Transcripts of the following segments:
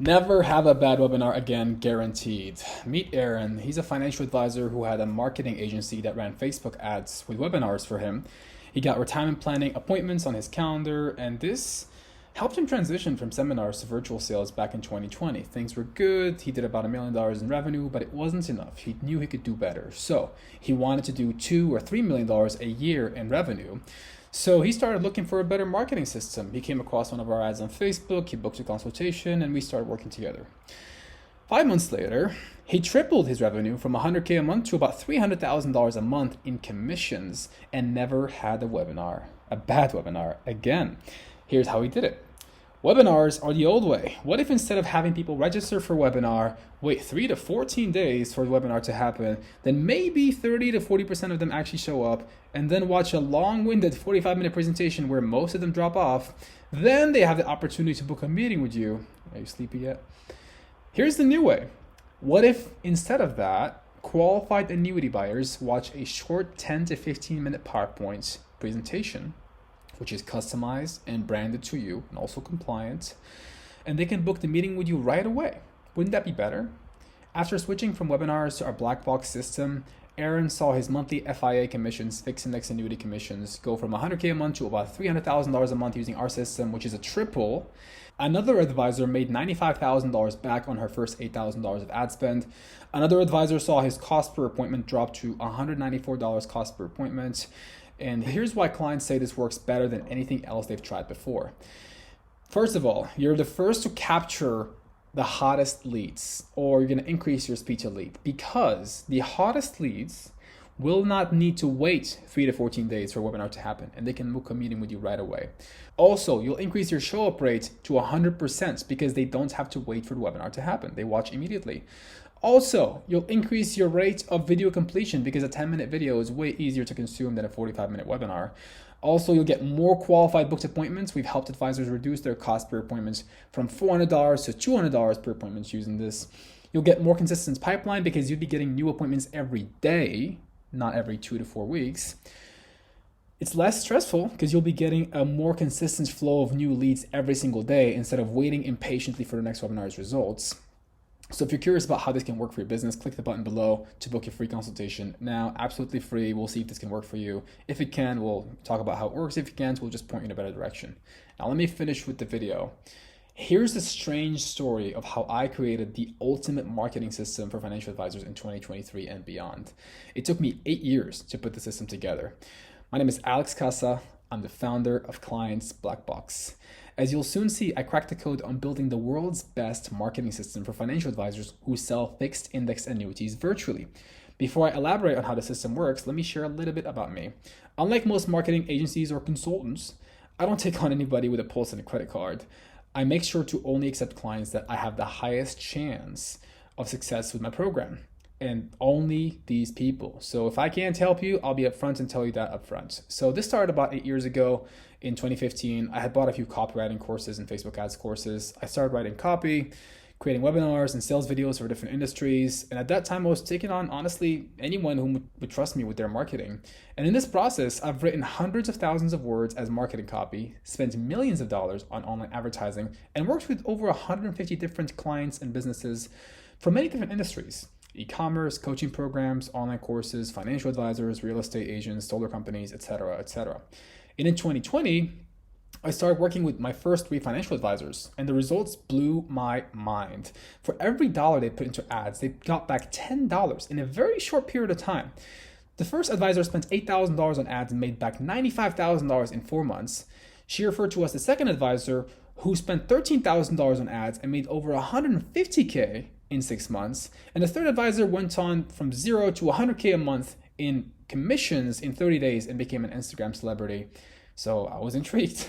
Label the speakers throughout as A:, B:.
A: Never have a bad webinar again, guaranteed. Meet Aaron. He's a financial advisor who had a marketing agency that ran Facebook ads with webinars for him. He got retirement planning appointments on his calendar, and this helped him transition from seminars to virtual sales back in 2020. Things were good. He did about $1 million in revenue, but it wasn't enough. He knew he could do better. So he wanted to do $2 or $3 million a year in revenue. So he started looking for a better marketing system. He came across one of our ads on Facebook, he booked a consultation, and we started working together. 5 months later, he tripled his revenue from 100K a month to about $300,000 a month in commissions and never had a bad webinar again. Here's how he did it. Webinars are the old way. What if instead of having people register for a webinar, wait 3 to 14 days for the webinar to happen, then maybe 30 to 40% of them actually show up, and then watch a long-winded 45-minute presentation where most of them drop off, then they have the opportunity to book a meeting with you. Are you sleepy yet? Here's the new way. What if instead of that, qualified annuity buyers watch a short 10 to 15-minute PowerPoint presentation, which is customized and branded to you and also compliant, and they can book the meeting with you right away. Wouldn't that be better? After switching from webinars to our black box system, Aaron saw his monthly FIA commissions, fixed index annuity commissions, go from 100K a month to about $300,000 a month using our system, which is a triple. Another advisor made $95,000 back on her first $8,000 of ad spend. Another advisor saw his cost per appointment drop to $194 cost per appointment. And here's why clients say this works better than anything else they've tried before. First of all, you're the first to capture the hottest leads, or you're going to increase your speed to lead, because the hottest leads will not need to wait 3 to 14 days for a webinar to happen, and they can book a meeting with you right away. Also, you'll increase your show up rate to 100% because they don't have to wait for the webinar to happen. They watch immediately. Also, you'll increase your rate of video completion because a 10-minute video is way easier to consume than a 45-minute webinar. Also, you'll get more qualified booked appointments. We've helped advisors reduce their cost per appointment from $400 to $200 per appointment using this. You'll get more consistent pipeline because you'd be getting new appointments every day, not every 2 to 4 weeks. It's less stressful because you'll be getting a more consistent flow of new leads every single day instead of waiting impatiently for the next webinar's results. So if you're curious about how this can work for your business, click the button below to book your free consultation now. Absolutely free. We'll see if this can work for you. If it can, we'll talk about how it works. If it can't, we'll just point you in a better direction. Now let me finish with the video. Here's the strange story of how I created the ultimate marketing system for financial advisors in 2023 and beyond. It took me 8 years to put the system together. My name is Alex Casa. I'm the founder of Clients Black Box. As you'll soon see, I cracked the code on building the world's best marketing system for financial advisors who sell fixed index annuities virtually. Before I elaborate on how the system works, let me share a little bit about me. Unlike most marketing agencies or consultants, I don't take on anybody with a pulse and a credit card. I make sure to only accept clients that I have the highest chance of success with my program, and only these people. So if I can't help you, I'll be upfront and tell you that upfront. So this started about 8 years ago. In 2015, I had bought a few copywriting courses and Facebook ads courses. I started writing copy, creating webinars and sales videos for different industries. And at that time, I was taking on, honestly, anyone who would trust me with their marketing. And in this process, I've written hundreds of thousands of words as marketing copy, spent millions of dollars on online advertising, and worked with over 150 different clients and businesses from many different industries: e-commerce, coaching programs, online courses, financial advisors, real estate agents, solar companies, etc., etc. And in 2020, I started working with my first 3 financial advisors, and the results blew my mind. For every dollar they put into ads, they got back $10 in a very short period of time. The first advisor spent $8,000 on ads and made back $95,000 in 4 months. She referred to us the second advisor who spent $13,000 on ads and made over $150K in 6 months. And the third advisor went on from 0 to $100K a month in commissions in 30 days and became an Instagram celebrity. So I was intrigued.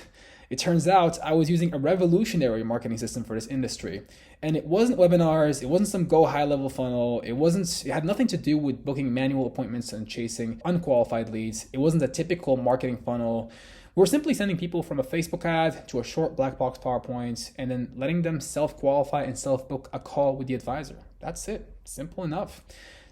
A: It turns out I was using a revolutionary marketing system for this industry. And it wasn't webinars, it wasn't some go high level funnel, it had nothing to do with booking manual appointments and chasing unqualified leads. It wasn't a typical marketing funnel. We're simply sending people from a Facebook ad to a short black box PowerPoint and then letting them self-qualify and self-book a call with the advisor. That's it. Simple enough.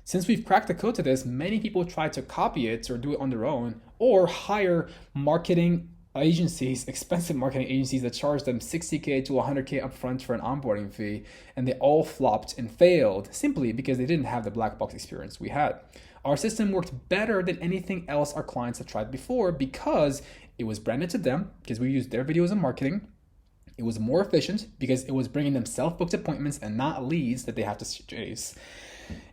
A: Since we've cracked the code to this, many people try to copy it or do it on their own or hire marketing agencies, expensive marketing agencies that charged them 60K to 100K upfront for an onboarding fee, and they all flopped and failed simply because they didn't have the black box experience we had. Our system worked better than anything else our clients had tried before because it was branded to them, because we used their videos and marketing. It was more efficient because it was bringing them self-booked appointments and not leads that they have to chase.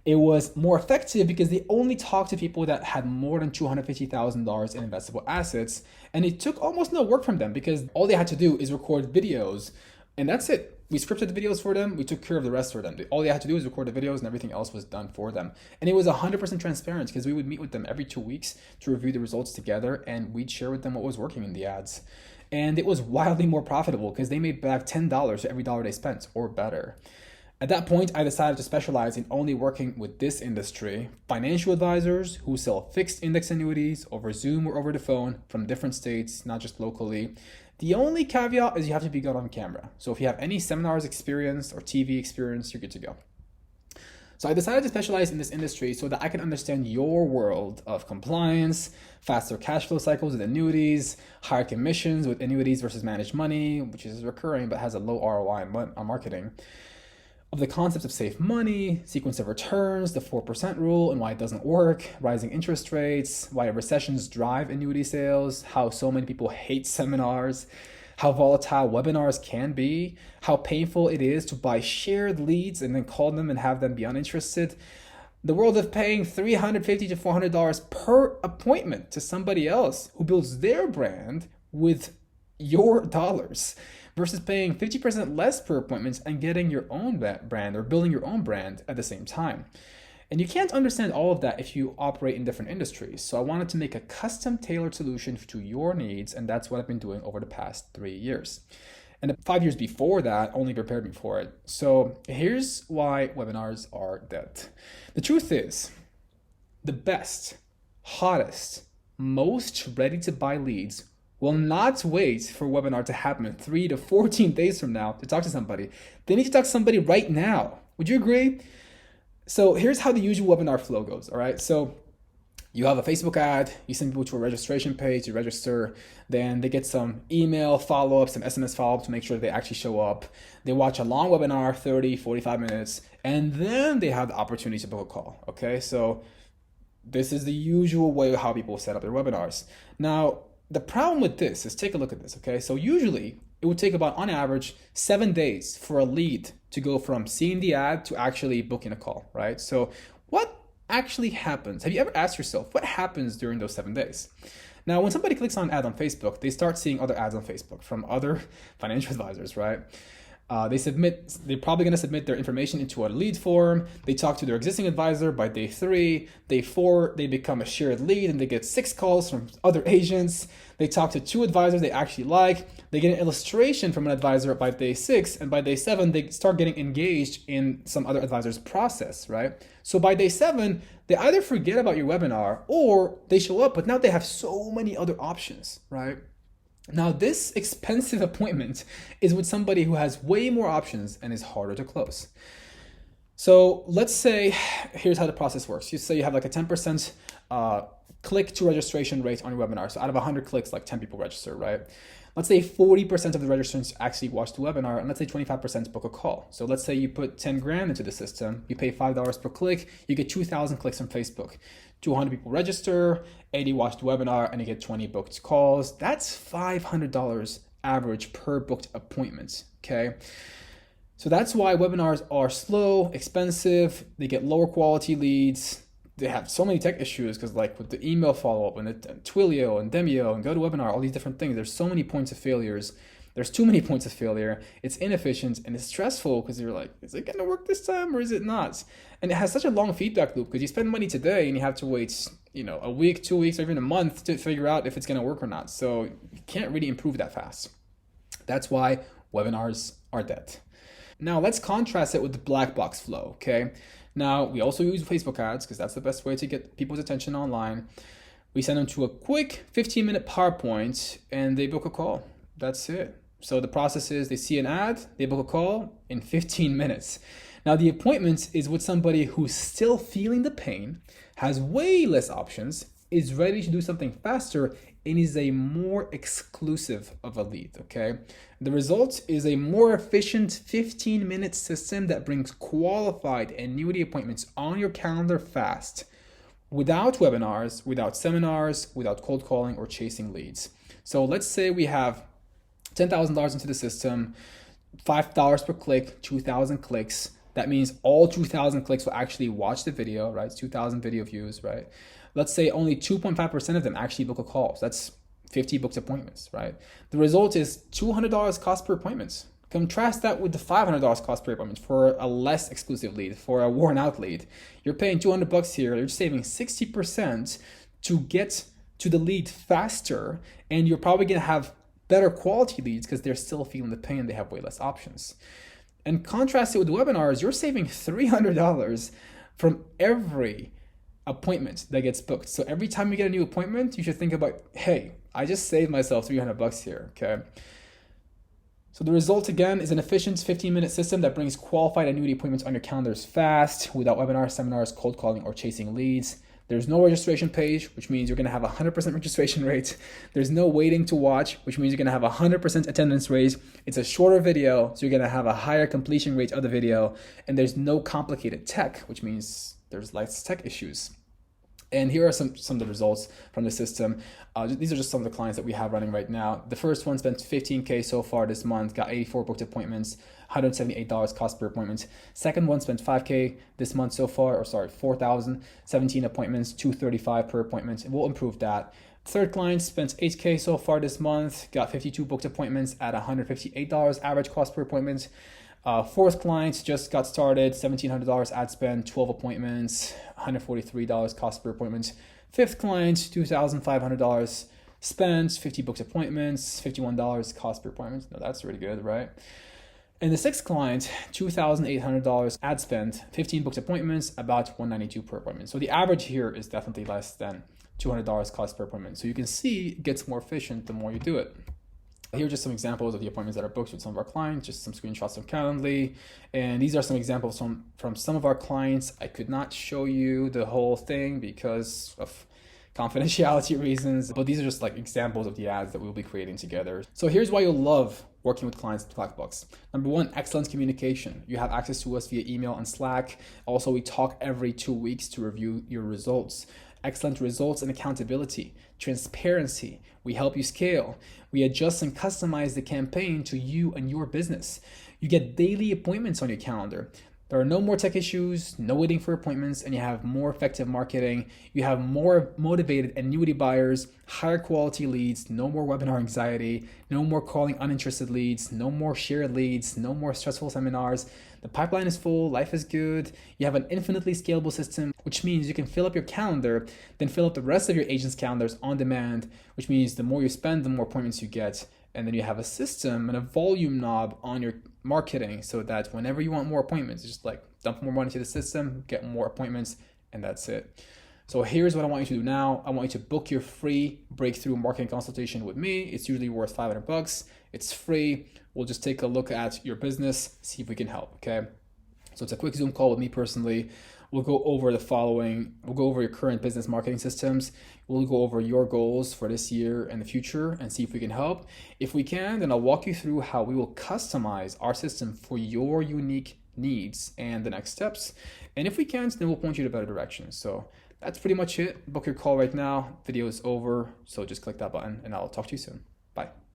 A: It was more effective because they only talked to people that had more than $250,000 in investable assets. And it took almost no work from them because all they had to do is record videos. And that's it. We scripted the videos for them. We took care of the rest for them. All they had to do was record the videos and everything else was done for them. And it was 100% transparent because we would meet with them every 2 weeks to review the results together, and we'd share with them what was working in the ads. And it was wildly more profitable because they made back $10 for every dollar they spent or better. At that point, I decided to specialize in only working with this industry, financial advisors who sell fixed index annuities over Zoom or over the phone from different states, not just locally. The only caveat is you have to be good on camera. So if you have any seminars experience or TV experience, you're good to go. So I decided to specialize in this industry so that I can understand your world of compliance, faster cash flow cycles with annuities, higher commissions with annuities versus managed money, which is recurring but has a low ROI on marketing, of the concepts of safe money, sequence of returns, the 4% rule and why it doesn't work, rising interest rates, why recessions drive annuity sales, how so many people hate seminars, how volatile webinars can be, how painful it is to buy shared leads and then call them and have them be uninterested, the world of paying $350 to $400 per appointment to somebody else who builds their brand with your dollars versus paying 50% less per appointment and getting your own brand or building your own brand at the same time. And you can't understand all of that if you operate in different industries. So I wanted to make a custom tailored solution to your needs, and that's what I've been doing over the past 3 years. And the 5 years before that only prepared me for it. So here's why webinars are dead. The truth is, the best, hottest, most ready to buy leads will not wait for a webinar to happen 3 to 14 days from now to talk to somebody. They need to talk to somebody right now. Would you agree? So here's how the usual webinar flow goes, all right? So you have a Facebook ad, you send people to a registration page, you register, then they get some email follow-up, some SMS follow-up to make sure they actually show up. They watch a long webinar, 30, 45 minutes, and then they have the opportunity to book a call, okay? So this is the usual way of how people set up their webinars. Now, the problem with this is, take a look at this, okay? So usually it would take about, on average, 7 days for a lead to go from seeing the ad to actually booking a call, right? So what actually happens? Have you ever asked yourself what happens during those 7 days? Now, when somebody clicks on an ad on Facebook, they start seeing other ads on Facebook from other financial advisors, right? They're probably going to submit their information into a lead form. They talk to their existing advisor by day 3. Day 4, they become a shared lead and they get 6 calls from other agents. They talk to 2 advisors they actually like. They get an illustration from an advisor by day 6. And by day 7, they start getting engaged in some other advisor's process, right? So by day 7, they either forget about your webinar or they show up, but now they have so many other options, right? Now, this expensive appointment is with somebody who has way more options and is harder to close. So let's say, here's how the process works. You say you have like a 10% click to registration rate on your webinar. So out of 100 clicks, like 10 people register, right? Let's say 40% of the registrants actually watch the webinar, and let's say 25% book a call. So let's say you put 10 grand into the system, you pay $5 per click, you get 2,000 clicks from Facebook. 200 people register, 80 watch the webinar, and you get 20 booked calls. That's $500 average per booked appointment, okay? So that's why webinars are slow, expensive, they get lower quality leads. They have so many tech issues because, like, with the email follow-up and Twilio and Demio and GoToWebinar, all these different things, there's so many points of failures. There's too many points of failure. It's inefficient and it's stressful because you're like, is it going to work this time or is it not? And it has such a long feedback loop because you spend money today and you have to wait, a week, 2 weeks, or even a month to figure out if it's going to work or not. So you can't really improve that fast. That's why webinars are dead. Now let's contrast it with the black box flow, okay? Now, we also use Facebook ads because that's the best way to get people's attention online. We send them to a quick 15-minute PowerPoint and they book a call. That's it. So the process is they see an ad, they book a call in 15 minutes. Now, the appointment is with somebody who's still feeling the pain, has way less options, is ready to do something faster, and is a more exclusive of a lead, okay? The result is a more efficient 15-minute system that brings qualified annuity appointments on your calendar fast, without webinars, without seminars, without cold calling or chasing leads. So let's say we have $10,000 into the system, $5 per click, 2,000 clicks. That means all 2,000 clicks will actually watch the video, right? It's 2,000 video views, right? Let's say only 2.5% of them actually book a call. So that's 50 booked appointments, right? The result is $200 cost per appointment. Contrast that with the $500 cost per appointment for a less exclusive lead, for a worn out lead. You're paying $200 here, you're saving 60% to get to the lead faster, and you're probably gonna have better quality leads because they're still feeling the pain, they have way less options. And contrast it with webinars, you're saving $300 from every appointment that gets booked. So every time you get a new appointment, you should think about, hey, I just saved myself $300 here, okay? So the result again is an efficient 15-minute system that brings qualified annuity appointments on your calendars fast, without webinars, seminars, cold calling, or chasing leads. There's no registration page, which means you're gonna have a 100% registration rate. There's no waiting to watch, which means you're gonna have a 100% attendance rate. It's a shorter video, so you're gonna have a higher completion rate of the video. And there's no complicated tech, which means there's less tech issues. And here are some of the results from the system. These are just some of the clients that we have running right now. The first one spent $15K so far this month, got 84 booked appointments, $178 cost per appointment. Second one spent $5K this month so far, 4,000, 17 appointments, $235 per appointment. And we'll improve that. Third client spent $8K so far this month, got 52 booked appointments at $158 average cost per appointment. Fourth client just got started, $1,700 ad spend, 12 appointments, $143 cost per appointment. Fifth client, $2,500 spent, 50 booked appointments, $51 cost per appointment. No, that's really good, right? And the sixth client, $2,800 ad spend, 15 booked appointments, about $192 per appointment. So the average here is definitely less than $200 cost per appointment. So you can see it gets more efficient the more you do it. Here are just some examples of the appointments that are booked with some of our clients, just some screenshots from Calendly. And these are some examples from some of our clients. I could not show you the whole thing because of confidentiality reasons, but these are just like examples of the ads that we'll be creating together. So here's why you'll love working with clients at Clackbox. Number one, excellent communication. You have access to us via email and Slack. Also, we talk every 2 weeks to review your results. Excellent results and accountability, transparency. We help you scale. We adjust and customize the campaign to you and your business. You get daily appointments on your calendar. There are no more tech issues, no waiting for appointments, and you have more effective marketing. You have more motivated annuity buyers, higher quality leads, no more webinar anxiety, no more calling uninterested leads, no more shared leads, no more stressful seminars. The pipeline is full, life is good. You have an infinitely scalable system, which means you can fill up your calendar, then fill up the rest of your agents' calendars on demand, which means the more you spend, the more appointments you get. And then you have a system and a volume knob on your marketing so that whenever you want more appointments, it's just like dump more money into the system, get more appointments, and that's it. So here's what I want you to do now. I want you to book your free breakthrough marketing consultation with me. It's usually worth $500. It's free. We'll just take a look at your business, see if we can help, okay? So it's a quick Zoom call with me personally. We'll go over the following. We'll go over your current business marketing systems. We'll go over your goals for this year and the future and see if we can help. If we can, then I'll walk you through how we will customize our system for your unique needs and the next steps. And if we can't, then we'll point you to better directions. So that's pretty much it. Book your call right now. Video is over. So just click that button and I'll talk to you soon. Bye.